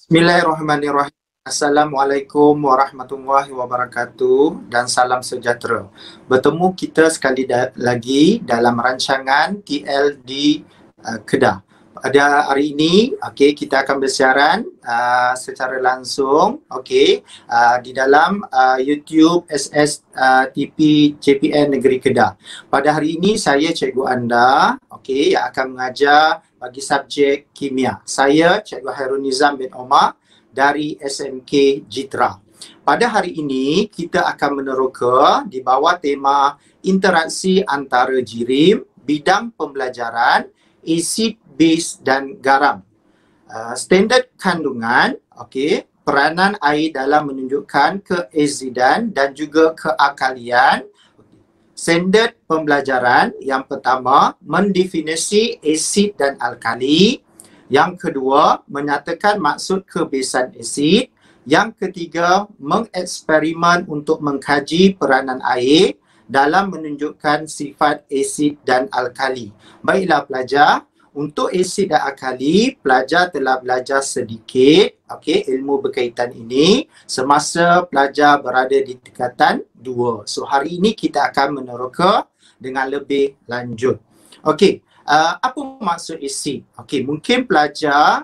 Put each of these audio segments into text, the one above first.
Bismillahirrahmanirrahim. Assalamualaikum warahmatullahi wabarakatuh dan salam sejahtera. Bertemu kita sekali lagi dalam rancangan TL di Kedah. Pada hari ini, kita akan bersiaran secara langsung, di dalam YouTube SSTP JPN Negeri Kedah. Pada hari ini, saya cikgu anda, yang akan mengajar bagi subjek kimia. Saya Cikgu Hairul Nizam bin Omar dari SMK Jitra. Pada hari ini kita akan meneroka di bawah tema interaksi antara jirim, bidang pembelajaran, asid, base dan garam. Standard kandungan, peranan air dalam menunjukkan keazidan dan juga kealkalian. Standard pembelajaran yang pertama, mendefinisi asid dan alkali. Yang kedua, menyatakan maksud kebesaran asid. Yang ketiga, mengeksperimen untuk mengkaji peranan air dalam menunjukkan sifat asid dan alkali. Baiklah pelajar, untuk asid dan alkali, pelajar telah belajar sedikit ilmu berkaitan ini semasa pelajar berada di tingkatan 2. So hari ini kita akan meneroka dengan lebih lanjut. Apa maksud asid? Mungkin pelajar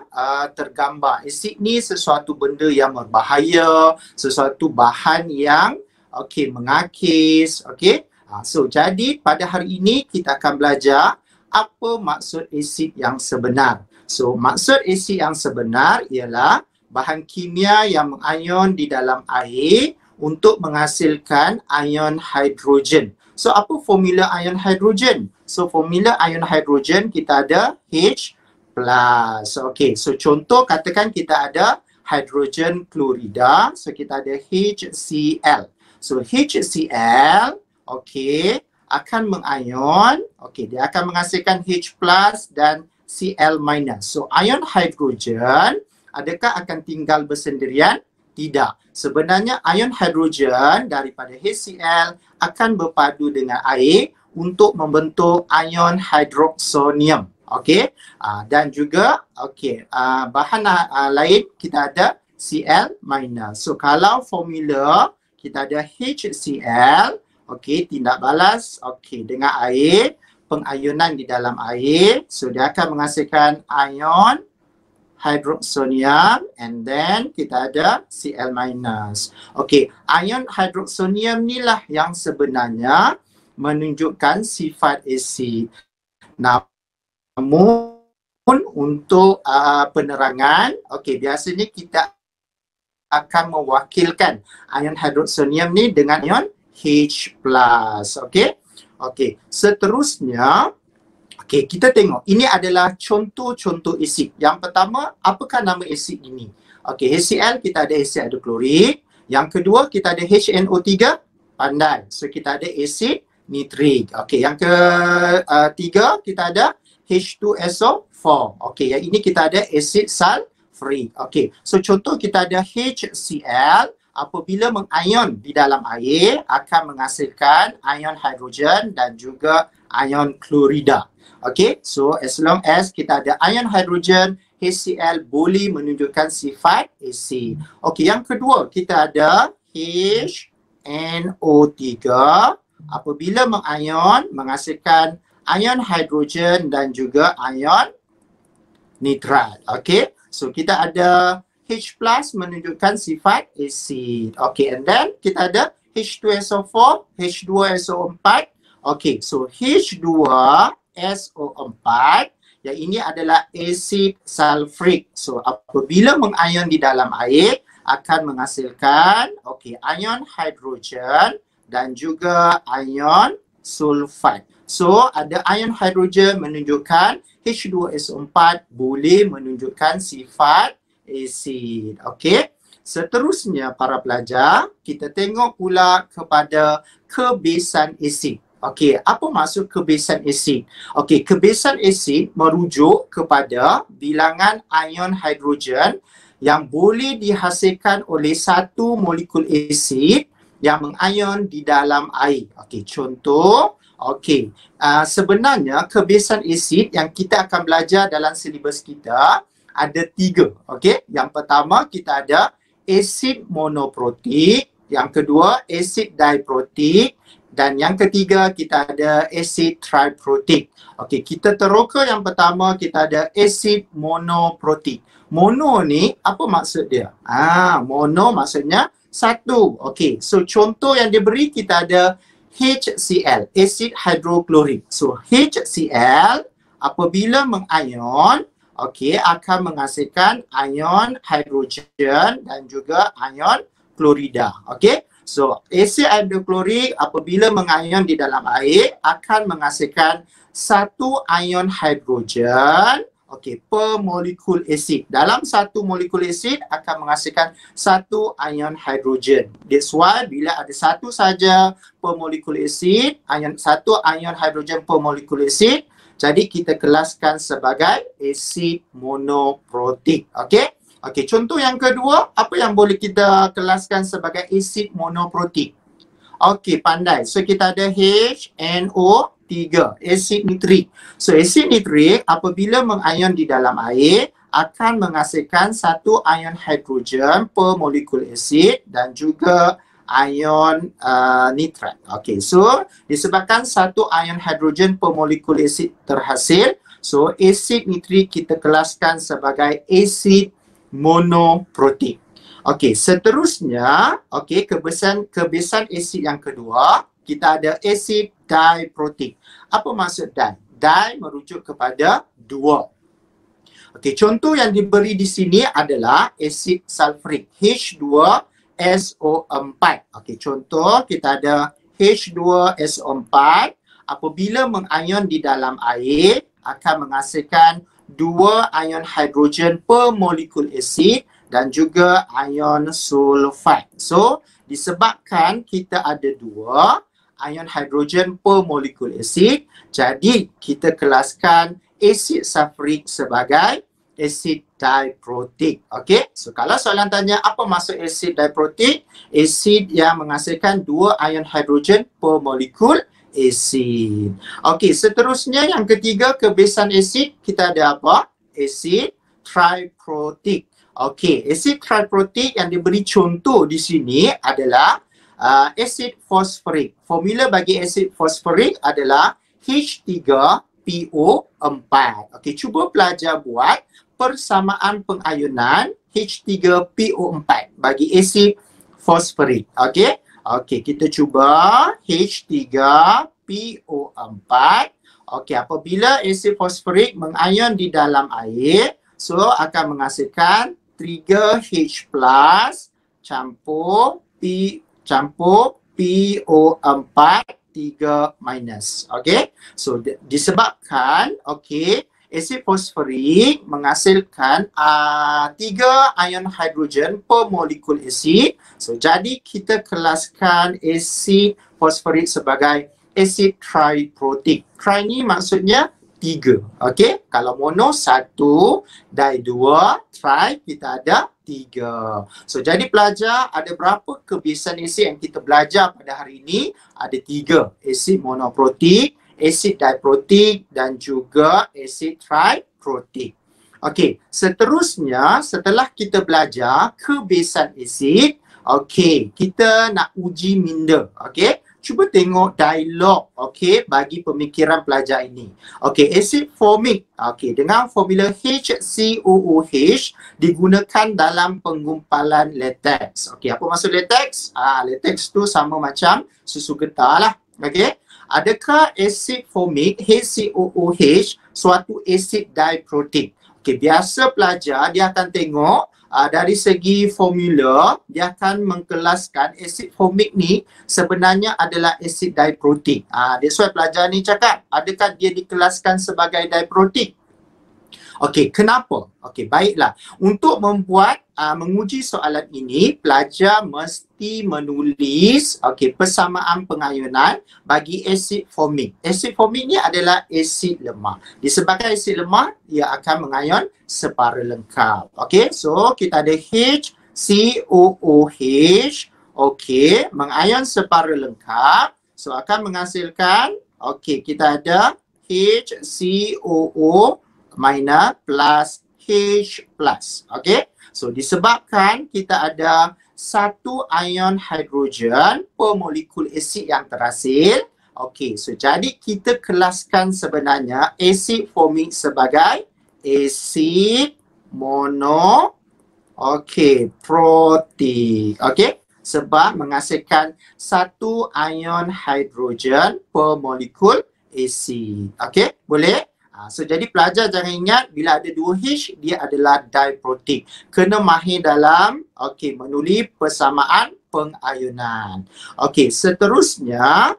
tergambar asid ni sesuatu benda yang berbahaya, sesuatu bahan yang mengakis. So jadi pada hari ini kita akan belajar apa maksud asid yang sebenar. So maksud asid yang sebenar ialah bahan kimia yang mengayon di dalam air untuk menghasilkan ion hidrogen. So apa formula ion hidrogen? So formula ion hidrogen kita ada H+. So contoh katakan kita ada hidrogen klorida. So kita ada HCl. So HCl akan mengayon, dia akan menghasilkan H+ dan Cl-. So ion hidrogen adakah akan tinggal bersendirian? Tidak. Sebenarnya ion hidrogen daripada HCl akan berpadu dengan air untuk membentuk ion hidroksonium. Dan juga bahan lain kita ada Cl-. So kalau formula kita ada HCl, tindak balas dengan air, pengayunan di dalam air, so dia akan menghasilkan ion hidroksonium and then kita ada Cl-. Ion hidroksonium ni lah yang sebenarnya menunjukkan sifat asid. Namun untuk penerangan, biasanya kita akan mewakilkan ion hidroksonium ni dengan ion H+. Seterusnya, kita tengok. Ini adalah contoh-contoh asid. Yang pertama, apakah nama asid ini? HCl kita ada asid hidroklorik. Yang kedua, kita ada HNO3, pandai. So, kita ada asid nitrik. Yang ketiga, kita ada H2SO4. Yang ini kita ada asid sulfurik. So, contoh kita ada HCl. Apabila mengayon di dalam air akan menghasilkan ion hidrogen dan juga ion klorida. So as long as kita ada ion hidrogen, HCl boleh menunjukkan sifat asid. Yang kedua kita ada HNO3. Apabila mengayon menghasilkan ion hidrogen dan juga ion nitrat. So kita ada H+ menunjukkan sifat asid. And then kita ada H2SO4, H2SO4. So H2SO4 yang ini adalah asid sulfurik. So apabila mengayon di dalam air akan menghasilkan ion hidrogen dan juga ion sulfat. So ada ion hidrogen menunjukkan H2SO4 boleh menunjukkan sifat asid. Seterusnya para pelajar, kita tengok pula kepada kebesaran asid. Apa maksud kebesaran asid? Kebesaran asid merujuk kepada bilangan ion hidrogen yang boleh dihasilkan oleh satu molekul asid yang mengayon di dalam air. Contoh, sebenarnya kebesaran asid yang kita akan belajar dalam silibus kita ada 3. Okey, yang pertama kita ada asid monoprotik, yang kedua asid diprotik, dan yang ketiga kita ada asid triprotik. Okey, kita teroka yang pertama kita ada asid monoprotik. Mono ni apa maksud dia? Mono maksudnya satu. Okey, so contoh yang diberi kita ada HCl, asid hidroklorik. So HCl apabila mengion, okey, akan menghasilkan ion hidrogen dan juga ion klorida. Okey, so asid hidroklorik apabila mengion di dalam air akan menghasilkan satu ion hidrogen, okey, per molekul asid. Dalam satu molekul asid akan menghasilkan satu ion hidrogen. That's why bila ada satu saja per molekul asid, satu ion hidrogen per molekul asid, jadi kita kelaskan sebagai asid monoprotik. Okey? Okey, contoh yang kedua, apa yang boleh kita kelaskan sebagai asid monoprotik? Okey, pandai. So kita ada HNO3, asid nitrik. So asid nitrik apabila mengion di dalam air akan menghasilkan satu ion hidrogen per molekul asid dan juga ion nitrat. Okey, so disebabkan satu ion hidrogen per molekul asid terhasil, so asid nitrik kita kelaskan sebagai asid monoprotik. Okey, seterusnya, okey, kebiasaan asid yang kedua, kita ada asid diprotik. Apa maksud di? Di merujuk kepada dua. Okey, contoh yang diberi di sini adalah asid sulfurik H2SO4. Okey, contoh kita ada H2SO4 apabila mengion di dalam air akan menghasilkan dua ion hidrogen per molekul asid dan juga ion sulfat. So, disebabkan kita ada dua ion hidrogen per molekul asid, jadi kita kelaskan asid sulfurik sebagai asid diprotik. Okey, so kalau soalan tanya apa maksud asid diprotik? Asid yang menghasilkan dua ion hidrogen per molekul asid. Okey, seterusnya yang ketiga kebiasaan asid kita ada apa? Asid triprotik. Okey, asid triprotik yang diberi contoh di sini adalah asid fosforik. Formula bagi asid fosforik adalah H3PO4. Okey, cuba pelajar buat persamaan pengayunan H3PO4 bagi asid fosforik. Okey. Okey, kita cuba H3PO4. Okey, apabila asid fosforik mengion di dalam air, so akan menghasilkan 3H+ campur PO4 3-. Okey. So disebabkan asid fosforik menghasilkan 3 ion hidrogen per molekul asid. So jadi kita kelaskan asid fosforik sebagai asid triprotik. Tri ni maksudnya 3. Okey, kalau mono 1, di 2, tri kita ada 3. So jadi pelajar ada berapa kebiasaan asid yang kita belajar pada hari ini? Ada 3. Asid monoprotik, asid diprotik dan juga asid triprotik. Okey, seterusnya setelah kita belajar kebiasaan asid, okey, kita nak uji minda. Okey, cuba tengok dialog bagi pemikiran pelajar ini. Okey, asid formik dengan formula HCOOH digunakan dalam penggumpalan latex. Okey, apa maksud latex? Latex tu sama macam susu getah lah. Okey, adakah asid formik HCOOH suatu asid diprotik? Okey, biasa pelajar dia akan tengok dari segi formula, dia akan mengkelaskan asid formik ni sebenarnya adalah asid diprotik. That's why pelajar ni cakap, adakah dia dikelaskan sebagai diprotik? Okey, kenapa? Okey, baiklah. Untuk menguji soalan ini, pelajar mesti menulis persamaan pengayunan bagi asid formik. Asid formik ni adalah asid lemah. Disebabkan asid lemah, ia akan mengion separa lengkap. Okey, so kita ada HCOOH. Okey, mengion separa lengkap. So akan menghasilkan, kita ada HCOO minus plus OH+. Okey. So disebabkan kita ada satu ion hidrogen per molekul asid yang terhasil. Okey, so jadi kita kelaskan sebenarnya asid forming sebagai asid mono protein. Okey, sebab menghasilkan satu ion hidrogen per molekul asid. Okey, boleh? So jadi pelajar jangan ingat bila ada 2H dia adalah diprotik. Kena mahir dalam menulis persamaan pengayunan. Okey, seterusnya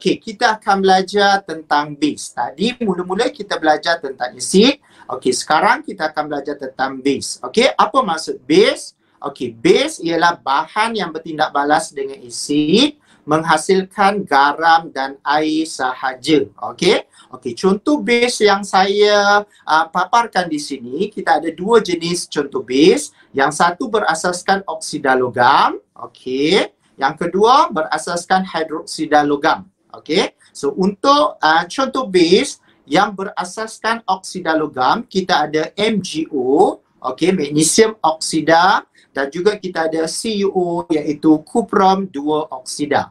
kita akan belajar tentang base. Tadi mula-mula kita belajar tentang asid. Okey, sekarang kita akan belajar tentang base. Okey, apa maksud base? Okey, base ialah bahan yang bertindak balas dengan asid menghasilkan garam dan air sahaja. Okey. Okey, contoh base yang saya paparkan di sini, kita ada dua jenis contoh base. Yang satu berasaskan oksida logam, okey. Yang kedua berasaskan hidroksida logam. Okey. So untuk contoh base yang berasaskan oksida logam, kita ada MgO, okey, magnesium oksida, dan juga kita ada CuO iaitu cuprum 2 oksida.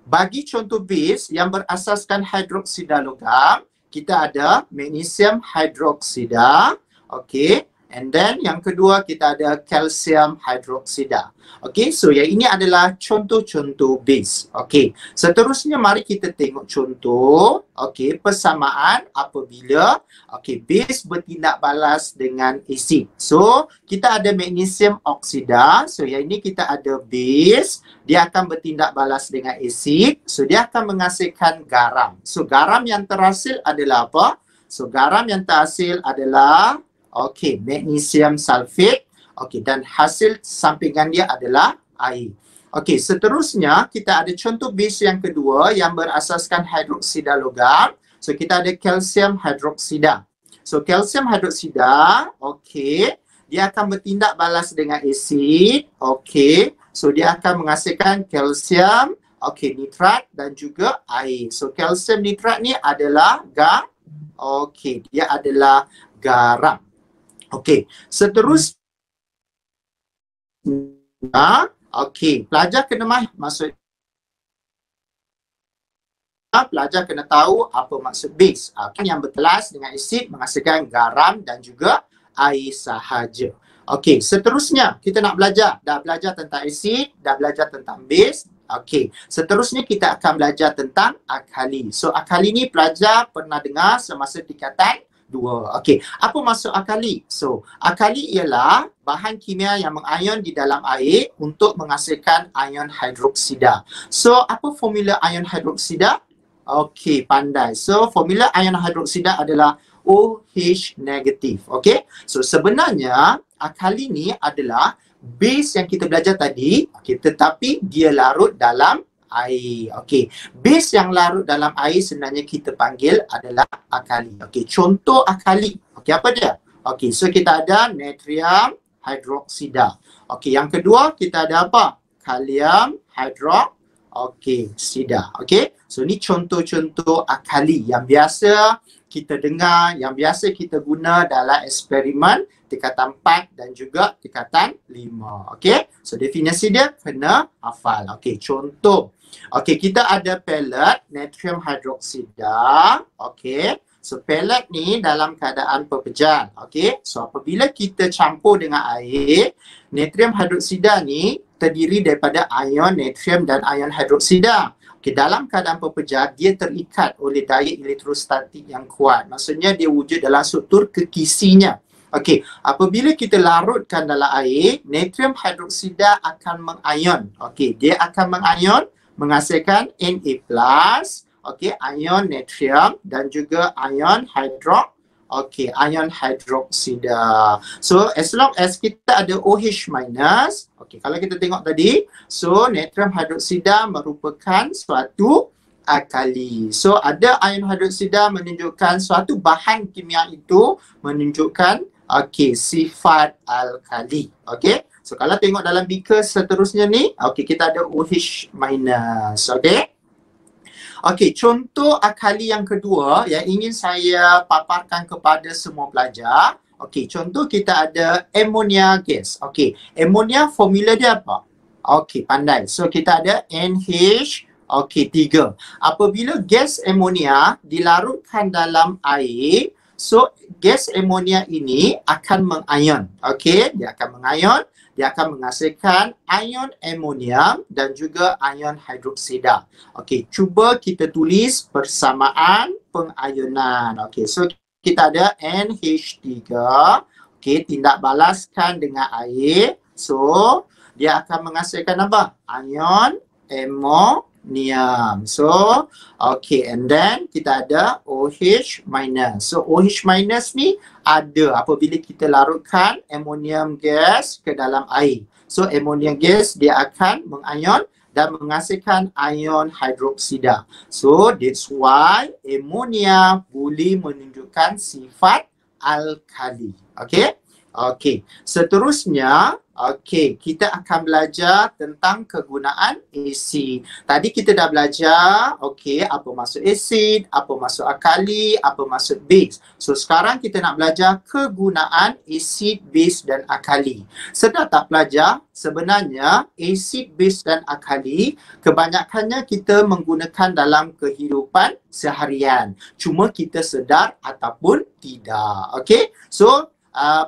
Bagi contoh base yang berasaskan hidroksida logam, kita ada magnesium hidroksida, okey. And then yang kedua kita ada kalsium hidroksida. Okey, so yang ini adalah contoh-contoh base. Okey, seterusnya mari kita tengok contoh persamaan apabila base bertindak balas dengan asid. So, kita ada magnesium oksida. So, yang ini kita ada base, dia akan bertindak balas dengan asid. So, dia akan menghasilkan garam. So, garam yang terhasil adalah apa? So, garam yang terhasil adalah magnesium sulfate. Dan hasil sampingan dia adalah air. Seterusnya kita ada contoh base yang kedua yang berasaskan hidroksida logam. So kita ada kalsium hidroksida. So kalsium hidroksida, dia akan bertindak balas dengan asid. So dia akan menghasilkan kalsium, nitrat dan juga air. So kalsium nitrat ni adalah dia adalah garam. Seterusnya pelajar kena pelajar kena tahu apa maksud base. Yang berkelas dengan asid menghasilkan garam dan juga air sahaja. Seterusnya kita nak belajar. Dah belajar tentang asid, dah belajar tentang base. Seterusnya kita akan belajar tentang alkali. So alkali ni pelajar pernah dengar semasa tingkatan 2. Apa maksud alkali? So, alkali ialah bahan kimia yang mengayon di dalam air untuk menghasilkan ion hidroksida. So, apa formula ion hidroksida? Pandai. So, formula ion hidroksida adalah OH negatif. So, sebenarnya alkali ni adalah base yang kita belajar tadi, tetapi dia larut dalam air. Base yang larut dalam air sebenarnya kita panggil adalah alkali. Contoh alkali. Apa dia? So kita ada natrium hidroksida. Yang kedua kita ada apa? Kalium hidroksida. So ni contoh-contoh alkali yang biasa kita dengar, yang biasa kita guna dalam eksperimen tingkatan 4 dan juga tingkatan 5. So definisi dia kena hafal. Contoh. Kita ada pellet natrium hidroksida. So pellet ni dalam keadaan pepejan. So apabila kita campur dengan air, natrium hidroksida ni terdiri daripada ion natrium dan ion hidroksida. Dalam keadaan pepejar, dia terikat oleh daya elektrostatik yang kuat. Maksudnya dia wujud dalam struktur kekisinya. Apabila kita larutkan dalam air, natrium hidroksida akan mengayon. Dia akan mengayon menghasilkan Na+, ion natrium dan juga ion ion hidroksida. So as long as kita ada OH minus, kalau kita tengok tadi, so natrium hidroksida merupakan suatu alkali. So ada ion hidroksida menunjukkan suatu bahan kimia itu menunjukkan sifat alkali. So kalau tengok dalam beaker seterusnya ni, kita ada OH minus. Contoh alkali yang kedua yang ingin saya paparkan kepada semua pelajar. Okey, contoh kita ada ammonia gas. Okey, ammonia formula dia apa? Okey, pandai. So kita ada NH, okey, 3. Apabila gas ammonia dilarutkan dalam air, so gas ammonia ini akan mengion. Okey, dia akan mengion, dia akan menghasilkan ion amonium dan juga ion hidroksida. Okey, cuba kita tulis persamaan pengionan. Okey, so kita ada NH3, okey, tindak balaskan dengan air. So, dia akan menghasilkan apa? Ion amonium. So, okey, and then kita ada OH minus. So, OH minus ni ada apabila kita larutkan ammonium gas ke dalam air. So, ammonium gas dia akan mengion dan menghasilkan ion hidroksida. So, that's why ammonia boleh menunjukkan sifat alkali. Okay? Okay. Seterusnya, okay, kita akan belajar tentang kegunaan asid. Tadi kita dah belajar, okay, apa maksud asid, apa maksud alkali, apa maksud base. So, sekarang kita nak belajar kegunaan asid, base dan alkali. Sedar tak pelajar? Sebenarnya, asid, base dan alkali kebanyakannya kita menggunakan dalam kehidupan seharian. Cuma kita sedar ataupun tidak. Okay? So,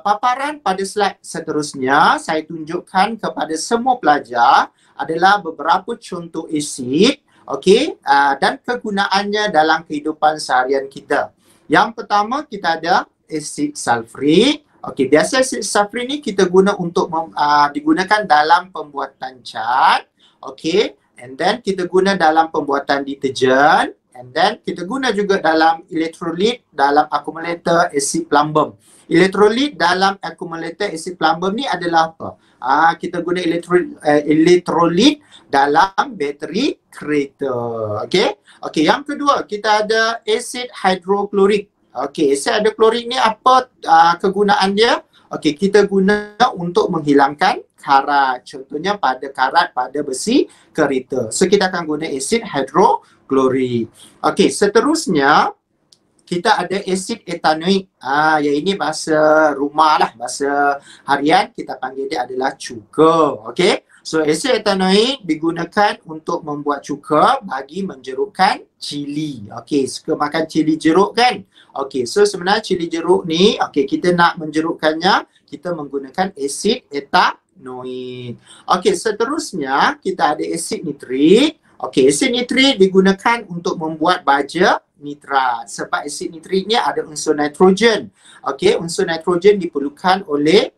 paparan pada slide seterusnya saya tunjukkan kepada semua pelajar adalah beberapa contoh asid, okey, dan kegunaannya dalam kehidupan seharian kita. Yang pertama kita ada asid sulfurik. Okey, biasa asid sulfurik ni kita guna untuk digunakan dalam pembuatan cat, okey, and then kita guna dalam pembuatan deterjen, and then kita guna juga dalam elektrolit dalam akumulator asid plumbum. Elektrolit dalam akumulator asid plumbum ni adalah apa? Kita guna elektrolit dalam bateri kereta. Okey? Okey, yang kedua kita ada asid hidroklorik. Okey, asid hidroklorik ni apa kegunaan dia? Okey, kita guna untuk menghilangkan karat. Contohnya pada karat pada besi kereta. So kita akan guna asid hidroklorik. Okey, seterusnya kita ada asid etanoik. Yang ini bahasa rumah lah, bahasa harian kita panggil dia adalah cuka. Okey. So asid etanoik digunakan untuk membuat cuka bagi menjerukkan cili. Okey, suka makan cili jeruk kan? Okey, so sebenarnya cili jeruk ni, okey, kita nak menjerukkannya, kita menggunakan asid etanoik. Okey, seterusnya kita ada asid nitrik. Okey, asid nitrik digunakan untuk membuat baja nitrat. Sebab asid nitrik ni ada unsur nitrogen. Okey, unsur nitrogen diperlukan oleh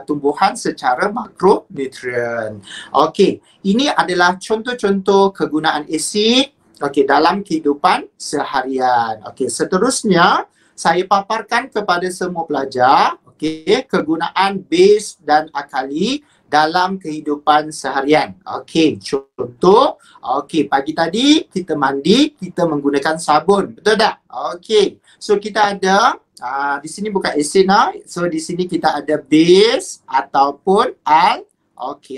tumbuhan secara makronutrien. Okey, ini adalah contoh-contoh kegunaan asid, okey, dalam kehidupan seharian. Okey, seterusnya saya paparkan kepada semua pelajar, okey, kegunaan base dan alkali dalam kehidupan seharian. Okey, contoh, okey, pagi tadi kita mandi, kita menggunakan sabun. Betul tak? Okey. So kita ada di sini bukan asid lah. So di sini kita ada base ataupun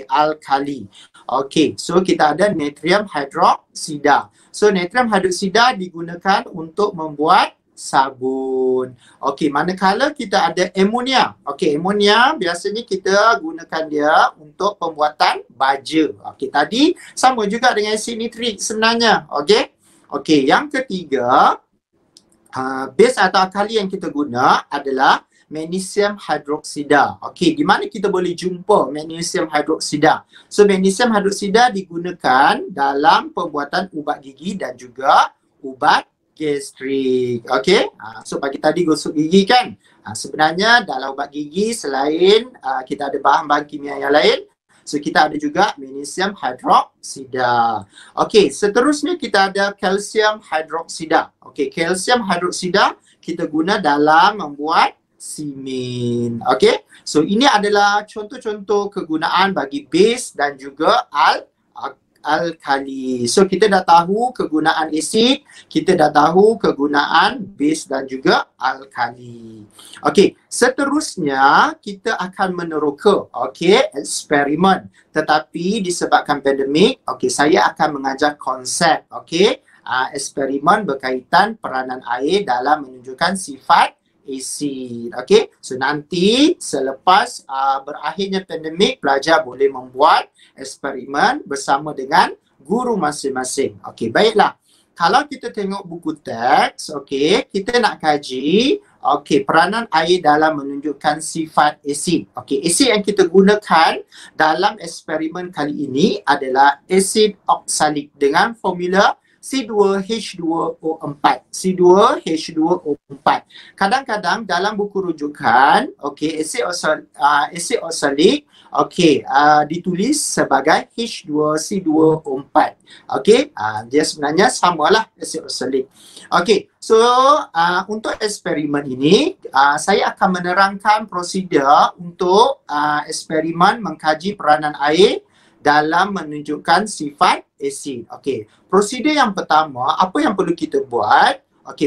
alkali. Okey, so kita ada natrium hidroksida. So natrium hidroksida digunakan untuk membuat sabun. Okey, manakala kita ada amonia. Okey, amonia biasanya kita gunakan dia untuk pembuatan baja. Okey, tadi sama juga dengan asid nitrik sebenarnya. Okey. Okey, yang ketiga, base atau alkali yang kita guna adalah magnesium hidroksida. Okey, di mana kita boleh jumpa magnesium hidroksida? So magnesium hidroksida digunakan dalam pembuatan ubat gigi dan juga ubat gastrik. Okey. So pagi tadi gosok gigi kan. Sebenarnya dalam ubat gigi selain kita ada bahan-bahan kimia yang lain, so kita ada juga magnesium hidroksida. Okey, seterusnya kita ada kalsium hidroksida. Okey, kalsium hidroksida kita guna dalam membuat simen. Okey. So ini adalah contoh-contoh kegunaan bagi base dan juga alkali. So kita dah tahu kegunaan asid, kita dah tahu kegunaan base dan juga alkali. Okey, seterusnya kita akan meneroka, okey, eksperimen. Tetapi disebabkan pandemik, okey, saya akan mengajar konsep, okey, eksperimen berkaitan peranan air dalam menunjukkan sifat asid. Okey, so nanti selepas berakhirnya pandemik, pelajar boleh membuat eksperimen bersama dengan guru masing-masing. Okey, baiklah. Kalau kita tengok buku teks, okey, kita nak kaji peranan air dalam menunjukkan sifat asid. Okey, asid yang kita gunakan dalam eksperimen kali ini adalah asid oksalik dengan formula C2H2O4. C2H2O4. Kadang-kadang dalam buku rujukan, asid oksalik ditulis sebagai H2C2O4. Dia sebenarnya samalah asid oksalik. So untuk eksperimen ini saya akan menerangkan prosedur untuk eksperimen mengkaji peranan air dalam menunjukkan sifat asid. Prosedur yang pertama, apa yang perlu kita buat?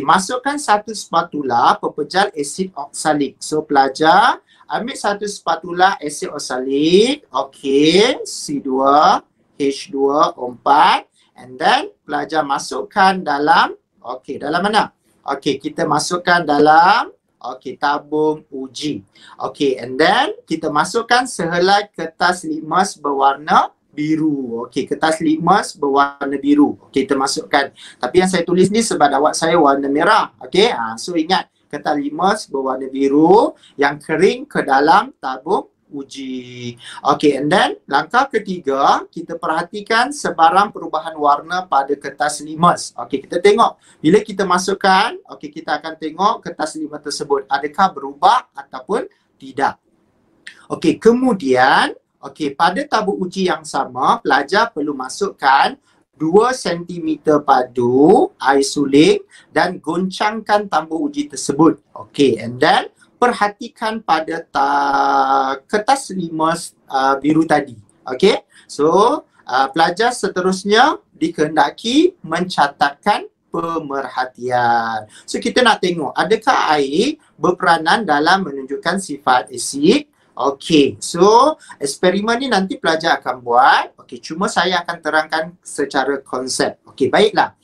Masukkan satu spatula pepejal asid oksalik. So pelajar ambil satu spatula asid oksalik, C2H2O4, and then pelajar masukkan dalam dalam mana? Kita masukkan dalam tabung uji. And then kita masukkan sehelai kertas litmus berwarna biru. Kertas litmus berwarna biru. Kita masukkan. Tapi yang saya tulis ni sebab awak saya warna merah. So ingat, kertas litmus berwarna biru yang kering ke dalam tabung uji. And then langkah ketiga, kita perhatikan sebarang perubahan warna pada kertas litmus. Kita tengok bila kita masukkan, kita akan tengok kertas litmus tersebut adakah berubah ataupun tidak. Kemudian pada tabung uji yang sama, pelajar perlu masukkan 2 cm padu air suling dan goncangkan tabung uji tersebut. And then perhatikan pada kertas litmus biru tadi. So pelajar seterusnya dikehendaki mencatatkan pemerhatian. So kita nak tengok adakah air berperanan dalam menunjukkan sifat asid. So eksperimen ni nanti pelajar akan buat. Cuma saya akan terangkan secara konsep. Baiklah.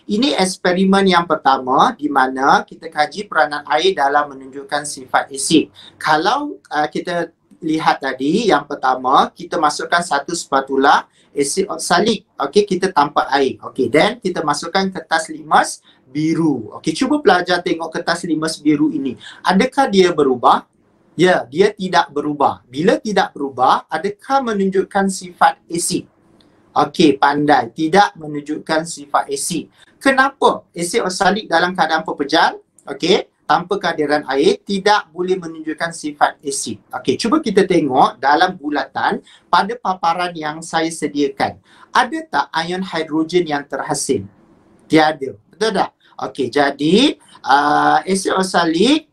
Ini eksperimen yang pertama di mana kita kaji peranan air dalam menunjukkan sifat asid. Kalau kita lihat tadi, yang pertama kita masukkan satu spatula asid oksalik. Kita tampak air. Then kita masukkan kertas litmus biru. Cuba pelajar tengok kertas litmus biru ini. Adakah dia berubah? Ya, dia tidak berubah. Bila tidak berubah, adakah menunjukkan sifat asid? Pandai. Tidak menunjukkan sifat asid. Kenapa? Asid oksalik dalam keadaan pepejal, tanpa kehadiran air, tidak boleh menunjukkan sifat asid. Cuba kita tengok dalam bulatan pada paparan yang saya sediakan. Ada tak ion hidrogen yang terhasil? Tiada. Betul tak? Jadi asid oksalik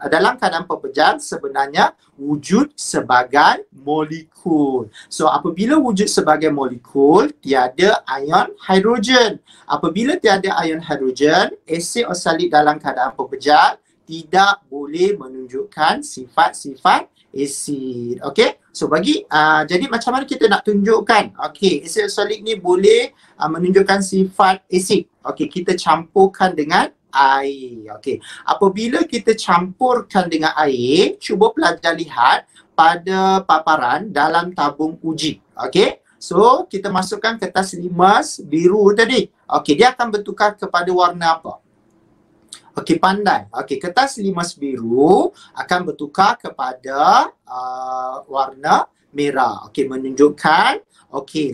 dalam keadaan pepejal sebenarnya wujud sebagai molekul. So apabila wujud sebagai molekul, tiada ion hidrogen. Apabila tiada ion hidrogen, asid oksalik dalam keadaan pepejal tidak boleh menunjukkan sifat-sifat asid. So jadi macam mana kita nak tunjukkan asid oksalik ni boleh menunjukkan sifat asid. Kita campurkan dengan air. Apabila kita campurkan dengan air, cuba pelajar lihat pada paparan dalam tabung uji. So kita masukkan kertas litmus biru tadi. Dia akan bertukar kepada warna apa? Pandai. Kertas litmus biru akan bertukar kepada warna merah. Menunjukkan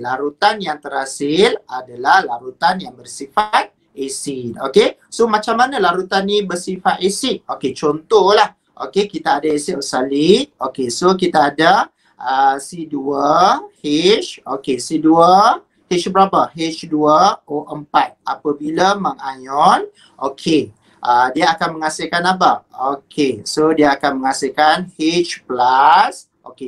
larutan yang terhasil adalah larutan yang bersifat asid. So macam mana larutan ni bersifat asid? Contohlah. Kita ada asid oksalik. So kita ada C2H. C2H berapa? H2O4. Apabila mengayon, dia akan menghasilkan apa? So dia akan menghasilkan H+,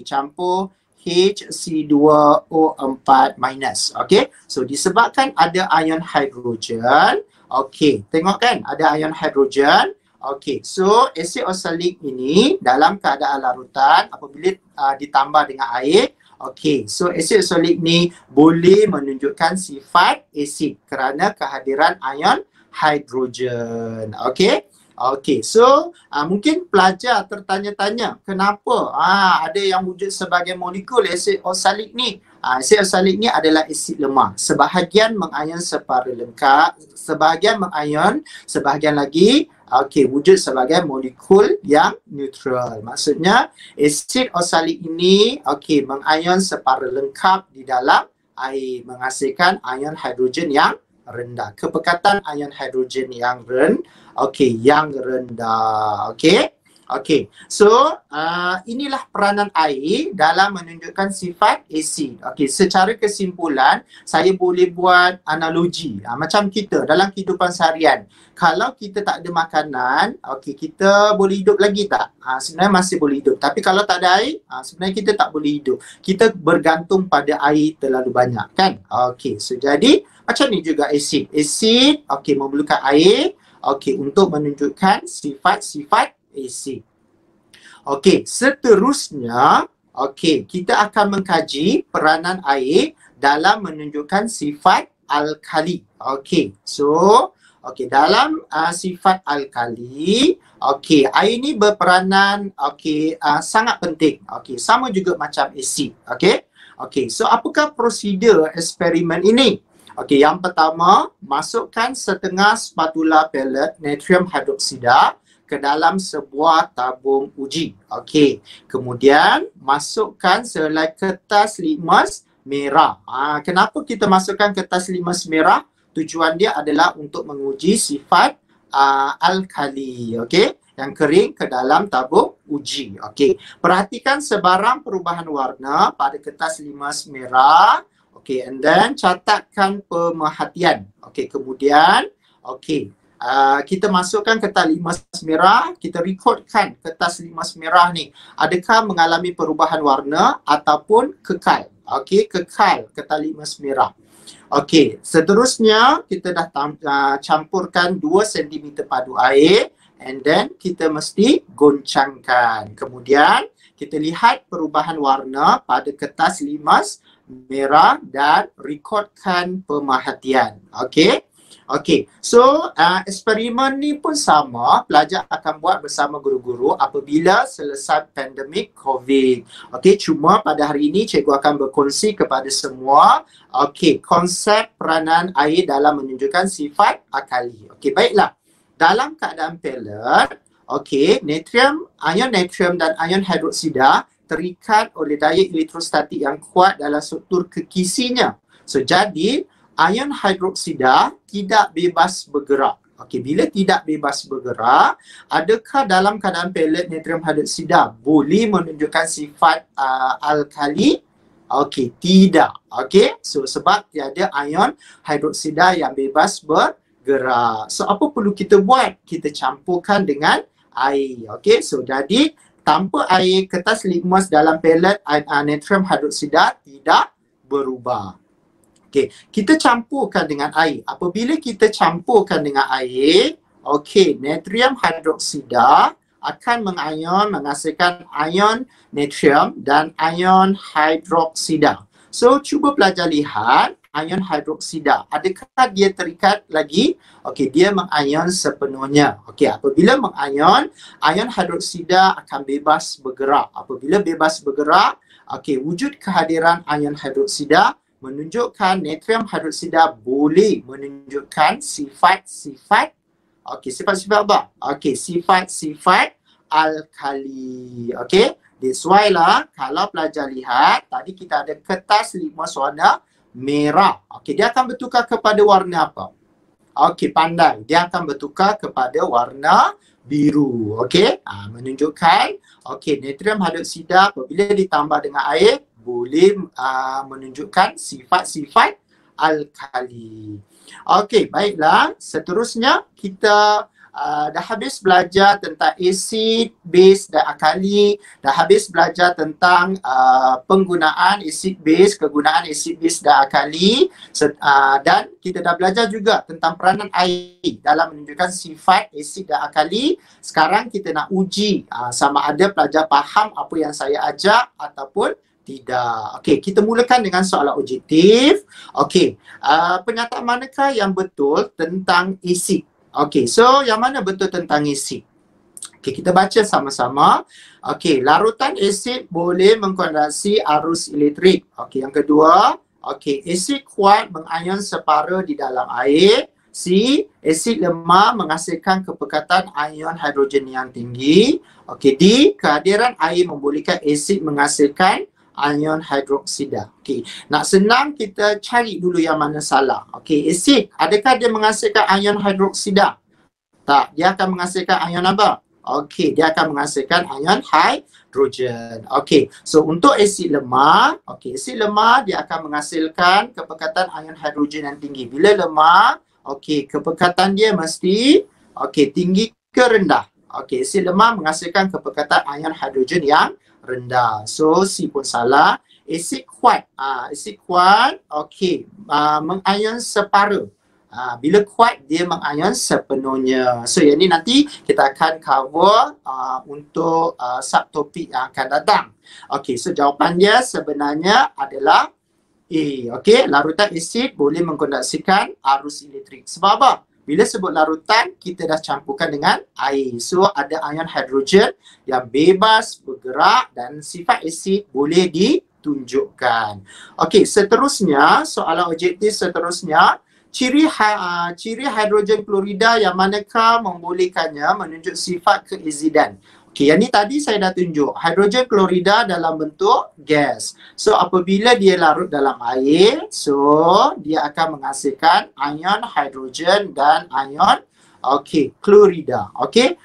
campur HC2O4 minus. So disebabkan ada ion hidrogen. Tengok kan ada ion hidrogen. So asid oksalik ini dalam keadaan larutan apabila ditambah dengan air. So asid oksalik ni boleh menunjukkan sifat asid kerana kehadiran ion hidrogen. Okey, so mungkin pelajar tertanya-tanya kenapa ada yang wujud sebagai molekul asid oksalik ni. Asid oksalik ni adalah asid lemah. Sebahagian mengayon secara lengkap, sebahagian mengayon, sebahagian lagi wujud sebagai molekul yang neutral. Maksudnya asid oksalik ini mengayon secara lengkap di dalam air, menghasilkan ion hidrogen yang rendah. Kepekatan ion hidrogen yang yang rendah. Okey. So, inilah peranan air dalam menunjukkan sifat asid. Okey, secara kesimpulan, saya boleh buat analogi. Macam kita dalam kehidupan seharian. Kalau kita tak ada makanan, kita boleh hidup lagi tak? Sebenarnya masih boleh hidup. Tapi kalau tak ada air, sebenarnya kita tak boleh hidup. Kita bergantung pada air terlalu banyak, kan? Okey, so jadi macam ni juga asid. Asid, memerlukan air, untuk menunjukkan sifat-sifat asid. Okey, seterusnya, kita akan mengkaji peranan air dalam menunjukkan sifat alkali. Dalam sifat alkali, air ni berperanan sangat penting. Sama juga macam asid. So apakah prosedur eksperimen ini? Yang pertama, masukkan setengah spatula pellet natrium hidroksida ke dalam sebuah tabung uji. Kemudian masukkan sehelai kertas litmus merah. Kenapa kita masukkan kertas litmus merah? Tujuan dia adalah untuk menguji sifat alkali, yang kering ke dalam tabung uji. Perhatikan sebarang perubahan warna pada kertas litmus merah. And then catatkan pemerhatian. Kemudian kita masukkan kertas litmus merah, kita rekodkan kertas litmus merah ni adakah mengalami perubahan warna ataupun kekal. Kekal kertas litmus merah. Seterusnya kita dah campurkan 2 cm padu air and then kita mesti goncangkan. Kemudian kita lihat perubahan warna pada kertas litmus merah dan rekodkan pemerhatian. So eksperimen ni pun sama, pelajar akan buat bersama guru-guru apabila selesai pandemik COVID. Cuma pada hari ini cikgu akan berkongsi kepada semua konsep peranan air dalam menunjukkan sifat alkali. Baiklah. Dalam keadaan pellet, ion natrium dan ion hidroksida terikat oleh daya elektrostatik yang kuat dalam struktur kekisinya. So, jadi ion hidroksida tidak bebas bergerak. Bila tidak bebas bergerak, adakah dalam keadaan pellet natrium hidroksida boleh menunjukkan sifat alkali? Tidak. So, sebab tiada ion hidroksida yang bebas bergerak. So, apa perlu kita buat? Kita campurkan dengan air. So, jadi tanpa air, kertas litmus dalam pellet natrium hidroksida tidak berubah. Kita campurkan dengan air. Apabila kita campurkan dengan air, natrium hidroksida akan menghasilkan ion natrium dan ion hidroksida. So, cuba pelajar lihat ion hidroksida. Adakah dia terikat lagi? Dia mengayon sepenuhnya. Apabila mengayon, ion hidroksida akan bebas bergerak. Apabila bebas bergerak, wujud kehadiran ion hidroksida menunjukkan natrium hidroksida boleh menunjukkan sifat-sifat sifat-sifat apa? Sifat-sifat alkali. That's why lah kalau pelajar lihat tadi kita ada kertas litmus warna merah. Dia akan bertukar kepada warna apa? Pandai. Dia akan bertukar kepada warna biru. Menunjukkan natrium hidroksida apabila ditambah dengan air boleh menunjukkan sifat-sifat alkali. Baiklah. Seterusnya kita dah habis belajar tentang asid, base dan alkali. Dah habis belajar tentang penggunaan asid base, kegunaan asid base dan alkali. Dan kita dah belajar juga tentang peranan air dalam menunjukkan sifat asid dan alkali. Sekarang kita nak uji sama ada pelajar faham apa yang saya ajar ataupun tidak. Kita mulakan dengan soalan objektif. Pernyataan manakah yang betul tentang asid? Okey, so yang mana betul tentang asid? Okey, kita baca sama-sama. Okey, larutan asid boleh mengkonduksi arus elektrik. Okey, yang kedua, okey, asid kuat mengion separa di dalam air. C, asid lemah menghasilkan kepekatan ion hidrogen yang tinggi. Okey, D, kehadiran air membolehkan asid menghasilkan ion hidroksida. Okey, nak senang kita cari dulu yang mana salah. Okey, asid, adakah dia menghasilkan ion hidroksida? Tak, dia akan menghasilkan ion apa? Okey, dia akan menghasilkan ion hidrogen. Okey, so untuk asid lemah, okey, asid lemah dia akan menghasilkan kepekatan ion hidrogen yang tinggi. Bila lemah, okey, kepekatan dia mesti tinggi ke rendah. Okey, asid lemah menghasilkan kepekatan ion hidrogen yang rendah. So C pun salah. Asid kuat, mengion separa. Bila kuat dia mengion sepenuhnya. So yang ni nanti kita akan cover untuk subtopik yang akan datang. Okey, so jawapan dia sebenarnya adalah A. Okey, larutan asid boleh mengkonduksikan arus elektrik. Sebab apa? Bila sebut larutan, kita dah campurkan dengan air. So ada ion hidrogen yang bebas bergerak dan sifat asid boleh ditunjukkan. Okey, seterusnya, soalan objektif seterusnya, ciri hidrogen klorida yang manakah membolehkannya menunjuk sifat keazidan. Okey, yang ni tadi saya dah tunjuk. Hidrogen klorida dalam bentuk gas. So apabila dia larut dalam air, so dia akan menghasilkan ion hidrogen dan ion klorida. Okey,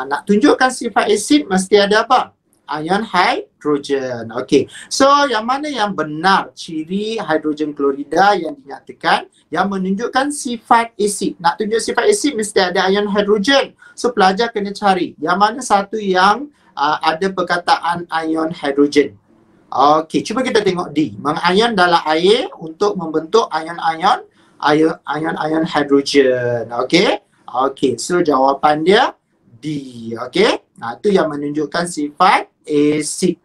nak tunjukkan sifat asid mesti ada apa? Ion hidrogen. Okey. So yang mana yang benar ciri hidrogen klorida yang dinyatakan yang menunjukkan sifat asid. Nak tunjuk sifat asid mesti ada ion hidrogen. So pelajar kena cari yang mana satu yang ada perkataan ion hidrogen. Okey, cuba kita tengok D. Mengion dalam air untuk membentuk ion hidrogen. Okey. Okey, so jawapan dia D. Okey. Itu yang menunjukkan sifat asid.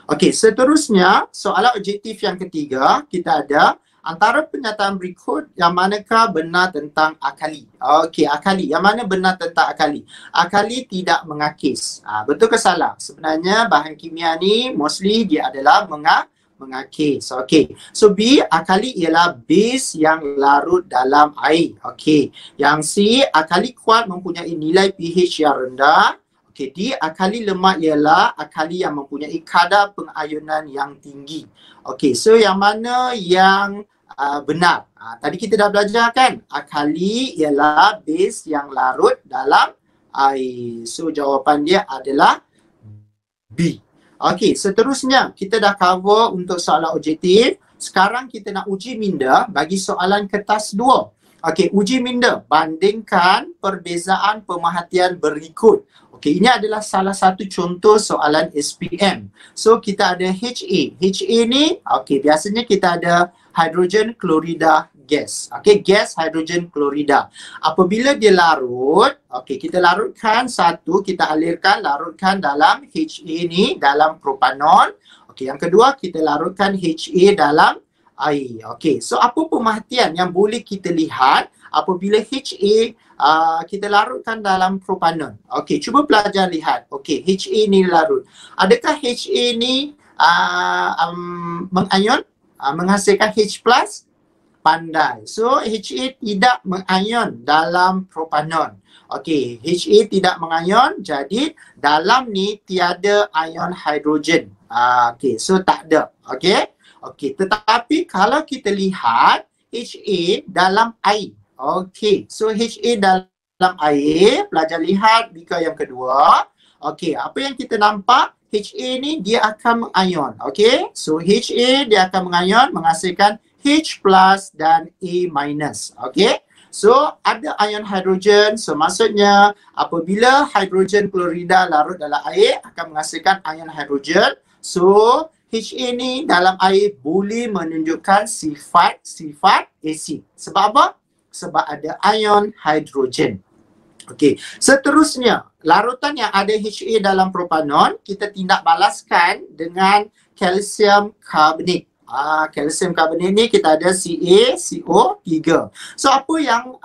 Okey, seterusnya soalan objektif yang ketiga, kita ada antara pernyataan berikut yang manakah benar tentang akali. Okey, akali. Yang mana benar tentang akali? Akali tidak mengakis. Betul ke salah? Sebenarnya bahan kimia ni mostly dia adalah mengakis. Okey. So B, akali ialah base yang larut dalam air. Okey. Yang C, akali kuat mempunyai nilai pH yang rendah. Okey, D, akali lemah ialah akali yang mempunyai kadar pengayunan yang tinggi. Okey, so yang mana yang benar? Tadi kita dah belajar kan? Akali ialah base yang larut dalam air. So jawapan dia adalah B. Okey, seterusnya kita dah cover untuk soalan objektif. Sekarang kita nak uji minda bagi soalan kertas 2. Okey, uji minda bandingkan perbezaan pemerhatian berikut. Okey, ini adalah salah satu contoh soalan SPM. So kita ada HA. HA ni, okey, biasanya kita ada hidrogen klorida gas. Okey, gas hidrogen klorida. Apabila dia larut, okey, kita larutkan satu, kita alirkan, larutkan dalam HA ni dalam propanon. Okey, yang kedua kita larutkan HA dalam air. Okey, so apa pemerhatian yang boleh kita lihat apabila HA kita larutkan dalam propanon? Okey, cuba pelajar lihat. Okey, HA ni larut. Adakah HA ni mengion, menghasilkan H+? Pandai. So HA tidak mengion dalam propanon. Okey, HA tidak mengion, jadi dalam ni tiada ion hidrogen. Okey, so tak ada. Okey. Okey, tetapi kalau kita lihat HA dalam air. Okey, so HA dalam air, pelajar lihat bika yang kedua. Okey, apa yang kita nampak? HA ni dia akan mengion. Okey, so HA dia akan mengion, menghasilkan H+ dan A-. Okey, so ada ion hidrogen. So maksudnya apabila hidrogen klorida larut dalam air akan menghasilkan ion hidrogen. So HA ni dalam air boleh menunjukkan sifat asid. Sebab apa? Sebab ada ion hidrogen. Okey, seterusnya larutan yang ada HA dalam propanon kita tindak balaskan dengan kalsium karbonat. Kalsium karbonat ni kita ada CaCO3. So apa yang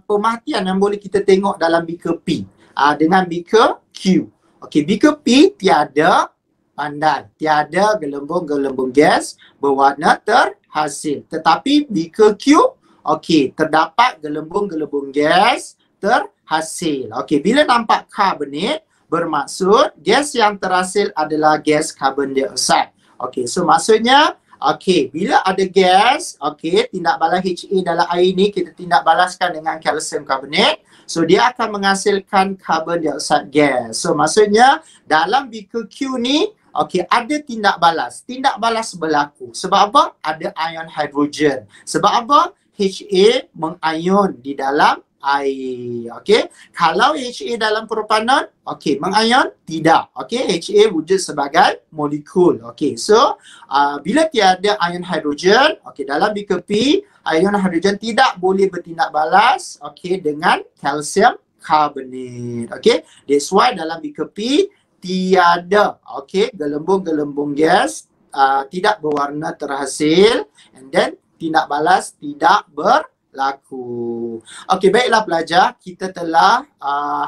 pemerhatian yang boleh kita tengok dalam beaker P dengan beaker Q. Okey, beaker P tiada pandan, tiada gelembung-gelembung gas berwarna terhasil. Tetapi beaker Q, okey, terdapat gelembung-gelembung gas terhasil. Okey, bila nampak karbonat, bermaksud gas yang terhasil adalah gas karbon dioksida. Okey, so maksudnya okey, bila ada gas, okey, tindak balas HA dalam air ni kita tindak balaskan dengan kalsium karbonat. So dia akan menghasilkan carbon dioxide gas. So maksudnya dalam beaker Q ni, okey, ada tindak balas. Tindak balas berlaku. Sebab apa? Ada ion hidrogen. Sebab apa? HA mengion di dalam air. Okey, kalau HA dalam propanon, okey, mengion? Tidak. Okey, HA wujud sebagai molekul. Okey, so bila tiada ion hidrogen, okey, dalam beaker P, ion hidrogen tidak boleh bertindak balas, okey, dengan kalsium karbonat. Okey, that's why dalam beaker P tiada, okey, gelembung-gelembung gas tidak berwarna terhasil, and then tindak balas tidak berlaku. Okey, baiklah pelajar, kita telah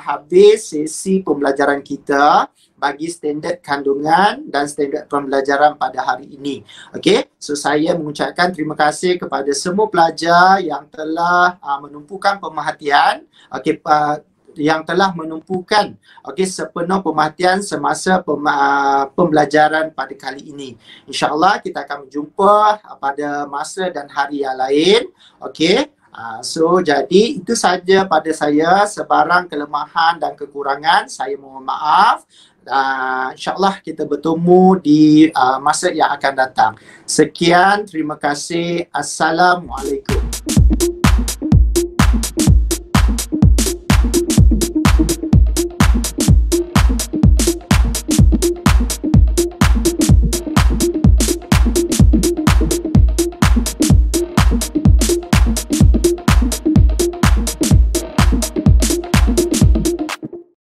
habis sesi pembelajaran kita bagi standard kandungan dan standard pembelajaran pada hari ini. Okey, so saya mengucapkan terima kasih kepada semua pelajar yang telah menumpukan pemerhatian, okey, yang telah menumpukan, okey, sepenuh pemerhatian semasa pembelajaran pada kali ini. InsyaAllah kita akan berjumpa pada masa dan hari yang lain. Okey, so jadi itu saja pada saya. Sebarang kelemahan dan kekurangan saya mohon maaf. InsyaAllah kita bertemu di masa yang akan datang. Sekian, terima kasih. Assalamualaikum.